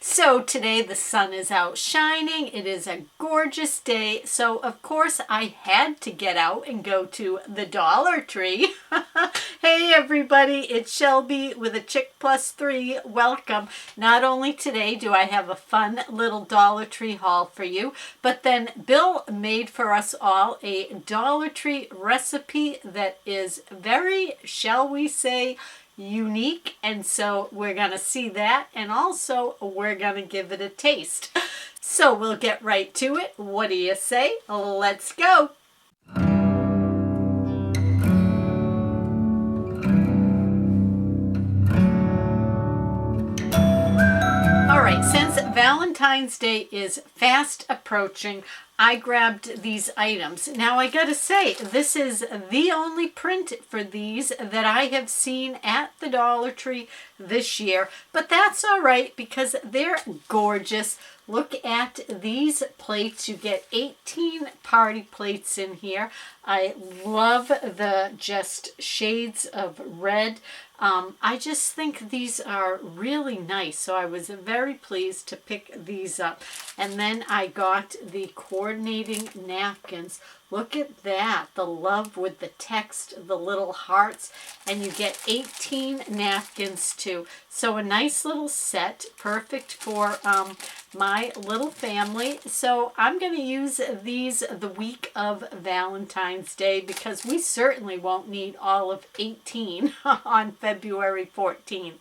So today the sun is out shining. It is a gorgeous day. So of course I had to get out and go to the Dollar Tree. Hey everybody, it's Shelby with a Chick Plus 3. Welcome. Not only today do I have a fun little Dollar Tree haul for you, but then Bill made for us all a Dollar Tree recipe that is very, shall we say, unique, and so we're gonna see that, and also we're gonna give it a taste. So we'll get right to it. What do you say? Let's go. All right, since Valentine's Day is fast approaching, I grabbed these items. Now I gotta say, this is the only print for these that I have seen at the Dollar Tree this year, but that's all right because they're gorgeous. Look at these plates. You get 18 party plates in here. I love the just shades of red. I just think these are really nice, so I was very pleased to pick these up. And then I got the coordinating napkins. Look at that, the love with the text, the little hearts, and you get 18 napkins too. So a nice little set, perfect for my little family. So I'm going to use these the week of Valentine's Day because we certainly won't need all of 18 on February 14th.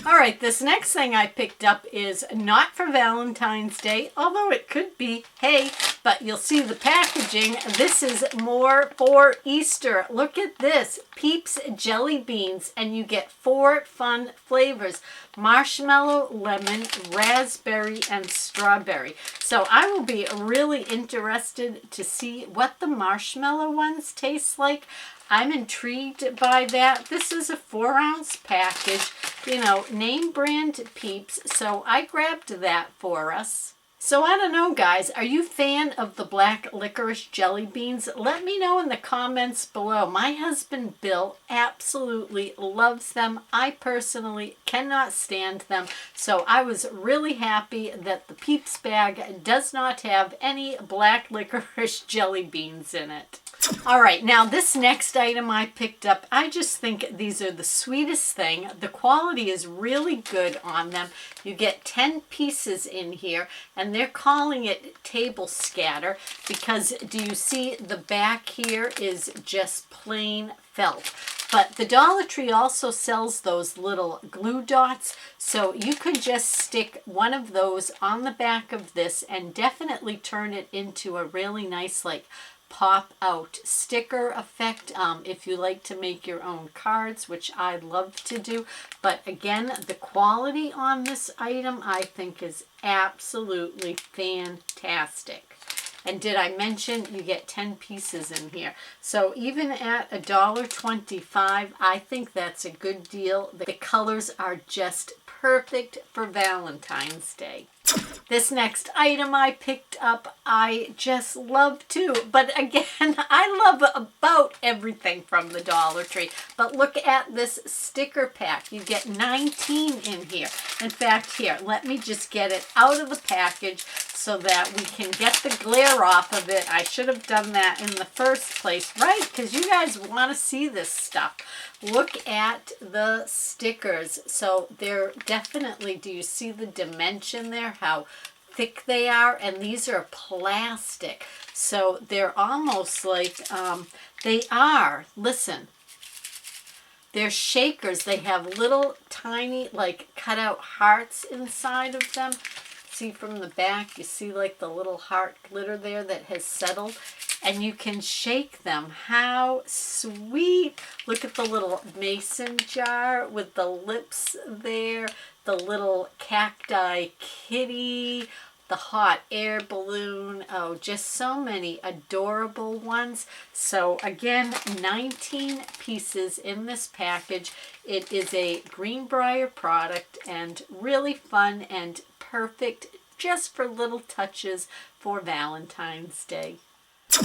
All right, this next thing I picked up is not for Valentine's Day, although it could be, hey, but you'll see the packaging. This is more for Easter. Look at this, Peeps jelly beans, and you get 4 fun flavors: marshmallow, lemon, raspberry, and strawberry. So I will be really interested to see what the marshmallow ones taste like. I'm intrigued by that. This is a 4-ounce package, you know, name brand Peeps, so I grabbed that for us. So I don't know, guys, are you a fan of the black licorice jelly beans? Let me know in the comments below. My husband Bill absolutely loves them. I personally cannot stand them, so I was really happy that the Peeps bag does not have any black licorice jelly beans in it. All right, now this next item I picked up, I just think these are the sweetest thing. The quality is really good on them. You get 10 pieces in here, and they're calling it table scatter because do you see the back here is just plain felt. But the Dollar Tree also sells those little glue dots, so you could just stick one of those on the back of this and definitely turn it into a really nice, like, pop out sticker effect if you like to make your own cards, which I love to do. But again, the quality on this item I think is absolutely fantastic. And did I mention you get 10 pieces in here? So even at $1.25, I think that's a good deal. The colors are just perfect for Valentine's Day. This next item I picked up, I just love too. But again, I love about everything from the Dollar Tree. But look at this sticker pack. You get 19 in here. In fact, here, let me just get it out of the package so that we can get the glare off of it. I should have done that in the first place, right? Because you guys want to see this stuff. Look at the stickers. So they're definitely, do you see the dimension there? How thick they are? And these are plastic. So they're almost like, they are, listen, they're shakers. They have little tiny, like, cutout hearts inside of them. See from the back, you see like the little heart glitter there that has settled, and you can shake them. How sweet. Look at the little mason jar with the lips there, the little cacti kitty, the hot air balloon. Oh, just so many adorable ones. So again, 19 pieces in this package. It is a Greenbrier product and really fun and perfect just for little touches for Valentine's Day.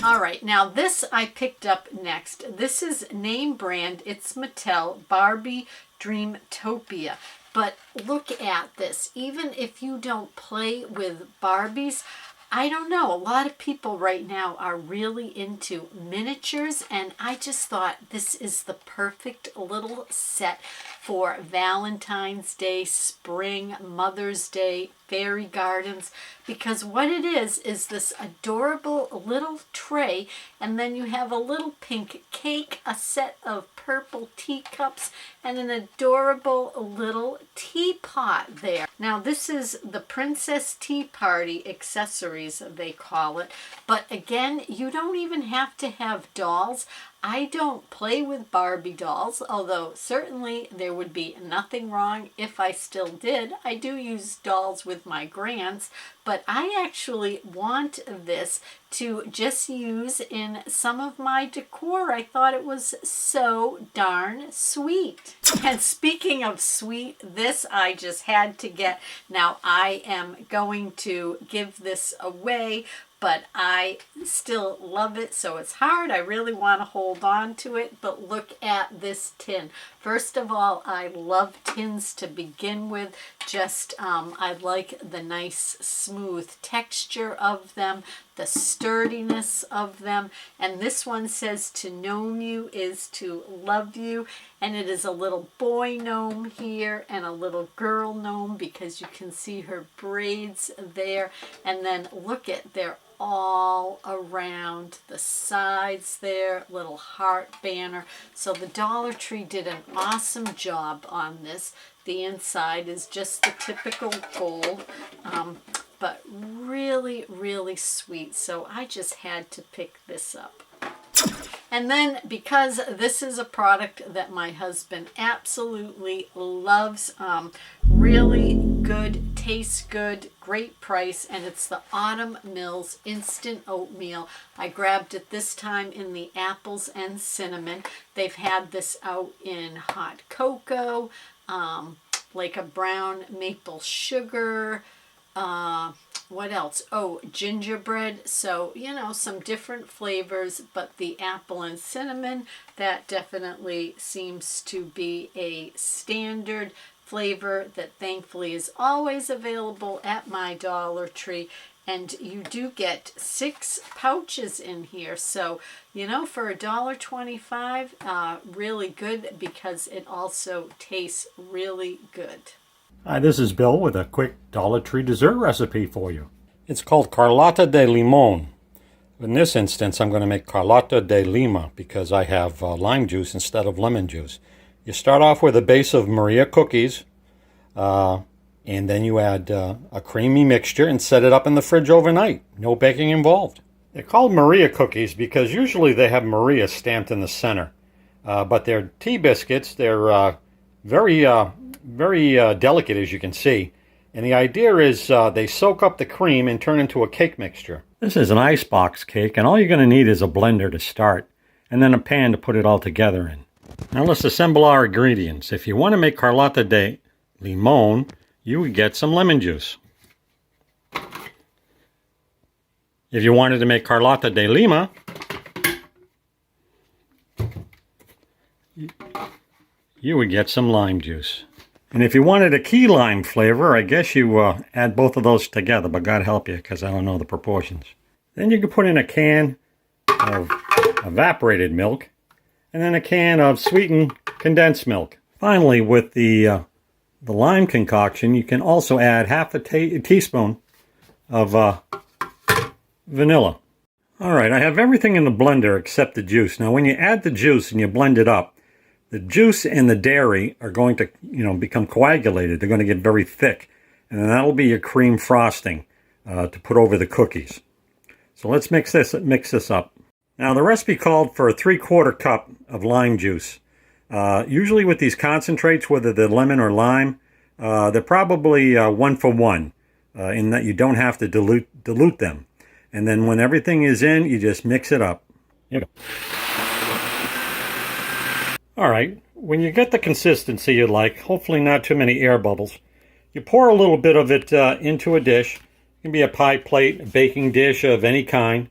All right, now this I picked up next. This is name brand. It's Mattel Barbie Dreamtopia. But look at this. Even if you don't play with Barbies, I don't know, a lot of people right now are really into miniatures, and I just thought this is the perfect little set for Valentine's Day, spring, Mother's Day, fairy gardens, because what it is this adorable little tray, and then you have a little pink cake, a set of purple teacups, and an adorable little teapot there. Now this is the Princess Tea Party accessories, they call it, but again, you don't even have to have dolls. I don't play with Barbie dolls, although certainly there would be nothing wrong if I still did. I do use dolls with my grands, but I actually want this to just use in some of my decor. I thought it was so darn sweet. And speaking of sweet, this I just had to get. Now I am going to give this away, but I still love it, so it's hard. I really want to hold on to it, but look at this tin. First of all, I love tins to begin with. Just, I like the nice smooth texture of them, the sturdiness of them, and this one says to gnome you is to love you, and it is a little boy gnome here and a little girl gnome because you can see her braids there, and then look at their all around the sides there, little heart banner. So the Dollar Tree did an awesome job on this. The inside is just the typical gold, but really, really sweet. So I just had to pick this up. And then, because this is a product that my husband absolutely loves, really good, tastes good, great price, and it's the Autumn Mills Instant Oatmeal. I grabbed it this time in the apples and cinnamon. They've had this out in hot cocoa, like a brown maple sugar, what else? Oh, gingerbread. So, you know, some different flavors, but the apple and cinnamon, that definitely seems to be a standard flavor that thankfully is always available at my Dollar Tree. And you do get 6 pouches in here. So, you know, for $1.25, really good because it also tastes really good. Hi, this is Bill with a quick Dollar Tree dessert recipe for you. It's called Carlotta de Limon. In this instance, I'm going to make Carlotta de Lima because I have lime juice instead of lemon juice. You start off with a base of Maria cookies, and then you add a creamy mixture and set it up in the fridge overnight. No baking involved. They're called Maria cookies because usually they have Maria stamped in the center. But they're tea biscuits. They're very delicate, as you can see. And the idea is they soak up the cream and turn into a cake mixture. This is an icebox cake, and all you're going to need is a blender to start, and then a pan to put it all together in. Now let's assemble our ingredients. If you want to make Carlotta de Limon, you would get some lemon juice. If you wanted to make Carlotta de Lima, you would get some lime juice. And if you wanted a key lime flavor, I guess you add both of those together, but God help you because I don't know the proportions. Then you can put in a can of evaporated milk and then a can of sweetened condensed milk. Finally, with the lime concoction, you can also add half a teaspoon of vanilla. All right, I have everything in the blender except the juice. Now, when you add the juice and you blend it up, the juice and the dairy are going to, become coagulated. They're going to get very thick. And then that'll be your cream frosting to put over the cookies. So let's mix this up. Now, the recipe called for a 3/4 cup of lime juice. Usually with these concentrates, whether they're lemon or lime, they're probably 1 for 1 in that you don't have to dilute them. And then when everything is in, you just mix it up. Here you go. All right, when you get the consistency you like, hopefully not too many air bubbles, you pour a little bit of it into a dish. It can be a pie plate, a baking dish of any kind.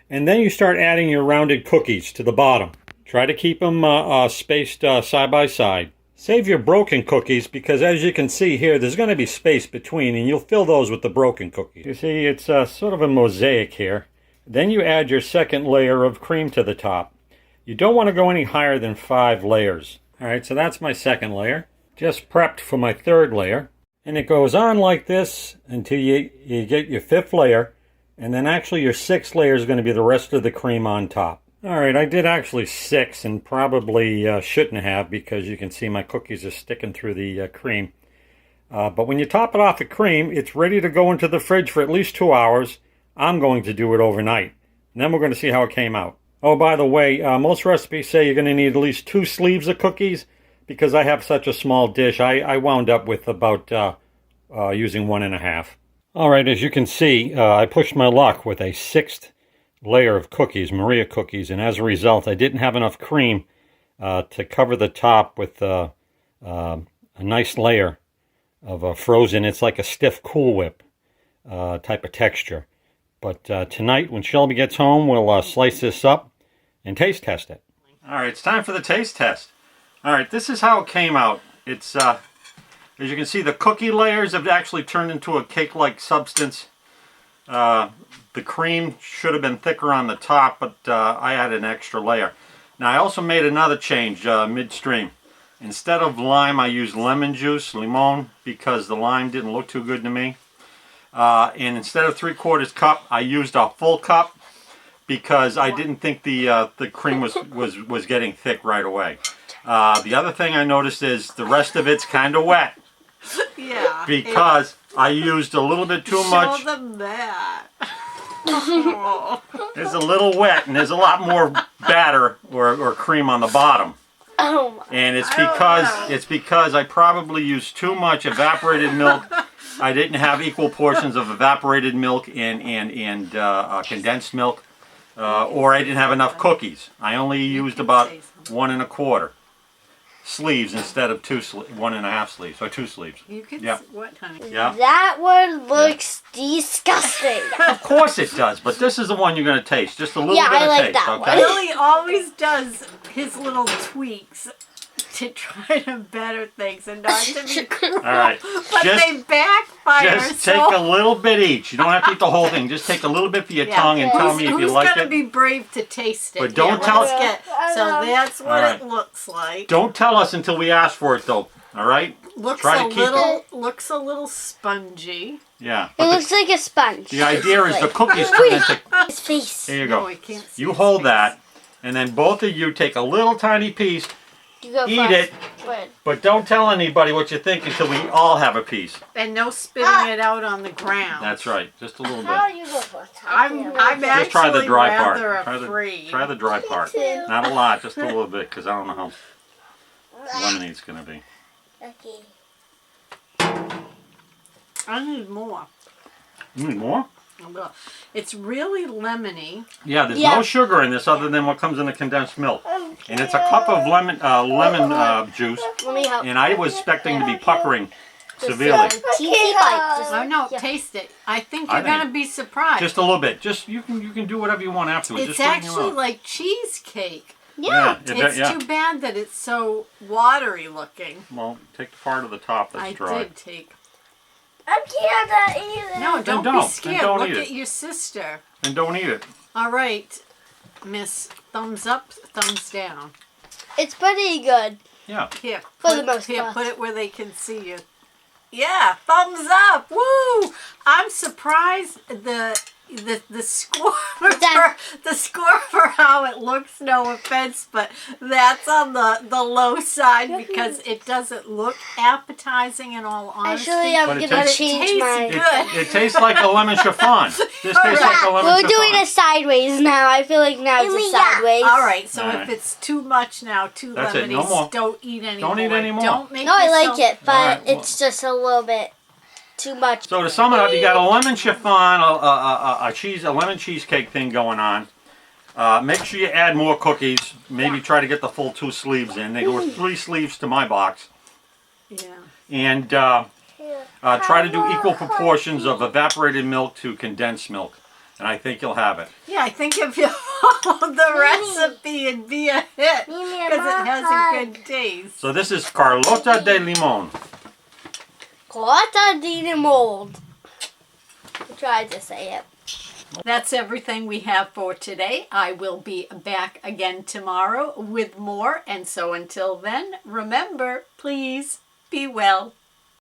And then you start adding your rounded cookies to the bottom. Try to keep them spaced side by side. Save your broken cookies because as you can see here, there's going to be space between and you'll fill those with the broken cookies. You see, it's sort of a mosaic here. Then you add your second layer of cream to the top. You don't want to go any higher than 5 layers. Alright, so that's my second layer. Just prepped for my third layer. And it goes on like this until you get your 5th layer. And then actually your 6th layer is going to be the rest of the cream on top. Alright, I did actually 6 and probably shouldn't have because you can see my cookies are sticking through the cream. But when you top it off with cream, it's ready to go into the fridge for at least 2 hours. I'm going to do it overnight. And then we're going to see how it came out. Oh, by the way, most recipes say you're going to need at least 2 sleeves of cookies. Because I have such a small dish, I wound up with about using 1.5. Alright, as you can see, I pushed my luck with a 6th layer of cookies, Maria cookies, and as a result, I didn't have enough cream to cover the top with a nice layer of frozen. It's like a stiff Cool Whip type of texture. But tonight, when Shelby gets home, we'll slice this up and taste test it. Alright, it's time for the taste test. Alright, this is how it came out. It's, as you can see, the cookie layers have actually turned into a cake-like substance. The cream should have been thicker on the top, but I added an extra layer. Now, I also made another change midstream. Instead of lime, I used lemon juice, limon, because the lime didn't look too good to me. And instead of 3/4 cup, I used a full cup because I didn't think the cream was getting thick right away. The other thing I noticed is the rest of it's kind of wet. Yeah. Because I used a little bit too much. Show them that. It's a little wet and there's a lot more batter or cream on the bottom. Oh my. And it's because I probably used too much evaporated milk. I didn't have equal portions of evaporated milk and condensed milk. Or I didn't have enough cookies. I only used about 1 1/4 sleeves instead of 1.5 sleeves, or 2 sleeves. You could what, honey? Yeah. That one looks disgusting. Of course it does, but this is the one you're going to taste. Just a little bit I of like taste, that okay? Billy always does his little tweaks to try to better things and not to be cruel. All right. But they backfire. Just take a little bit each. You don't have to eat the whole thing. Just take a little bit for your tongue and tell me if you like it. Who's going to be brave to taste it? But don't tell us. So that's what it looks like. Don't tell us until we ask for it, though. All right? Looks a little spongy. Yeah. It looks like a sponge. The idea is the cookies turn into... His face. There you go. No, I can't see You his hold face. that, and then both of you take a little tiny piece, You go eat first. it, but don't tell anybody what you think until we all have a piece. And no spitting it out on the ground. That's right. Just a little How bit. you go first? I'm Just actually try the dry part. rather afraid. Try the dry part. Not a lot, just a little bit, because I don't know how lemonade's going to be. Okay. I need more. You need more? It's really lemony. Yeah, there's no sugar in this other than what comes in the condensed milk. And it's a cup of lemon juice, Let me help. and I was expecting to be puckering severely. Teensy bite. Oh no, taste it. I think I you're think- gonna be surprised. Just a little bit. Just you can do whatever you want afterwards. It's Just bring your actually own. like cheesecake. Yeah. It's too bad that it's so watery looking. Well, take the part of the top that's I dry. did take. I can't eat it. No, don't be don't. scared. Then don't Look eat at it. your sister. And don't eat it. All right, Miss. Thumbs up, thumbs down. It's pretty good. Yeah. Here, For the most here, part. put it where they can see you. Yeah, thumbs up. Woo! I'm surprised the score for how it looks, no offense, but that's on the low side because it doesn't look appetizing in all honesty. Actually, I'm But it gonna tastes- change mine. good. It tastes like a lemon chiffon. This tastes like a lemon We're chiffon. doing it sideways now. I feel like now it's sideways. All right, so All if right. it's too much now, too That's lemony, it, no more. don't eat anymore. Don't eat anymore. Don't make No, I yourself- like it, but All right, well- it's just a little bit too much. So to sum it up, you got a lemon chiffon, a lemon cheesecake thing going on. Make sure you add more cookies. Maybe try to get the full 2 sleeves in. There were 3 sleeves to my box. Yeah. And try to do equal proportions of evaporated milk to condensed milk. And I think you'll have it. Yeah, I think if you follow the recipe, it'd be a hit. Because it has a good taste. So this is Carlotta de Limon. Carlotta de Limon. I tried to say it. That's everything we have for today. I will be back again tomorrow with more. And so until then, remember, please be well.